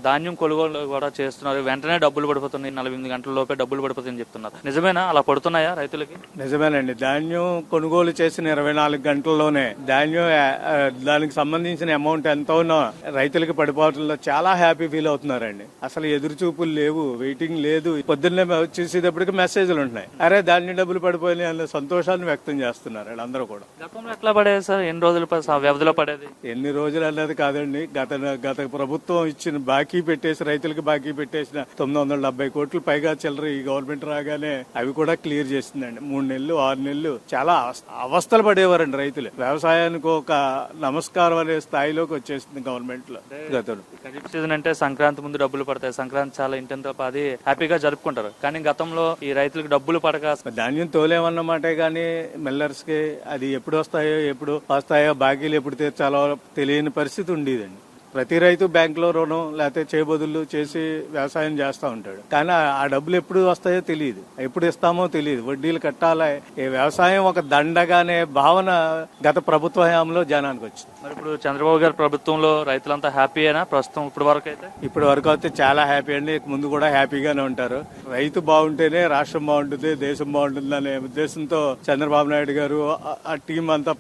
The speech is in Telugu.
ధాన్యం కొనుగోలు కూడా చేస్తున్నారు, వెంటనే డబ్బులు పడిపోతున్నాయి, 48 గంటల లోపే డబ్బులు పడిపోతాయని చెప్తున్నారు. నిజమేనా? అలా పడుతున్నాయా రైతులకి? నిజమేనండి. ధాన్యం కొనుగోలు చేసిన 24 గంటల్లోనే ధాన్యం దానికి సంబంధించిన అమౌంట్ ఎంత ఉన్నా రైతులకి పడిపోవడంలో చాలా హ్యాపీ ఫీల్ అవుతున్నారండి. అసలు ఎదురు చూపులు లేవు, వెయిటింగ్ లేదు. పొద్దున్నే వచ్చేసేటప్పటికి మెసేజ్లు ఉంటున్నాయి, అరే ధాన్యం డబ్బులు పడిపోయినాయి అన్న సంతోషాన్ని వ్యక్తం చేస్తున్నారు అందరూ కూడా. గతంలో ఎట్లా పడేది సార్? ఎన్ని రోజుల వ్యవధిలో పడేది? ఎన్ని రోజులు అన్నది కాదండి, గత ప్రభుత్వం ఇచ్చిన బాకీ పెట్టేసి రైతులకు బాకీ పెట్టేసిన 970 కోట్లు పైగా చిల్లర ఈ గవర్నమెంట్ రాగానే అవి కూడా క్లియర్ చేసిందండి. 3 నెలలు 6 నెలలు చాలా అవస్థలు పడేవారండి రైతులు. వ్యవసాయానికి ఒక నమస్కారం అనే స్థాయిలోకి వచ్చేసింది గవర్నమెంట్ లో. గతంలో ఖరీఫ్ సీజన్ అంటే సంక్రాంతి ముందు డబ్బులు పడతాయి, సంక్రాంతి చాలా ఇంటెంతో అది హ్యాపీగా జరుపుకుంటారు. కానీ గతంలో ఈ రైతులకు డబ్బులు పడక ధాన్యం తోలేమన్నమాటే గానీ మిల్లర్స్ కి అది ఎప్పుడు వస్తాయో బాకీలు ఎప్పుడు తీర్చాలో తెలియని పరిస్థితి ఉండేదండి. ప్రతి రైతు బ్యాంకులో రుణం లేకపోతే చేయబదులు చేసి వ్యవసాయం చేస్తూ ఉంటాడు, కానీ ఆ డబ్బులు ఎప్పుడు వస్తాయో తెలియదు, ఎప్పుడు ఇస్తామో తెలియదు, వడ్డీలు కట్టాలి. ఈ వ్యవసాయం ఒక దండగానే భావన గత ప్రభుత్వ హయాంలో జనానికి వచ్చింది. మరి ఇప్పుడు చంద్రబాబు గారి ప్రభుత్వంలో రైతులంతా హ్యాపీ అయినా ప్రస్తుతం ఇప్పటి వరకు అయితే చాలా హ్యాపీ అండి. ముందు కూడా హ్యాపీగానే ఉంటారు. రైతు బాగుంటేనే రాష్ట్రం బాగుంటుంది, దేశం బాగుంటుంది అనే ఉద్దేశంతో చంద్రబాబు నాయుడు గారు ఆ టీం అంతా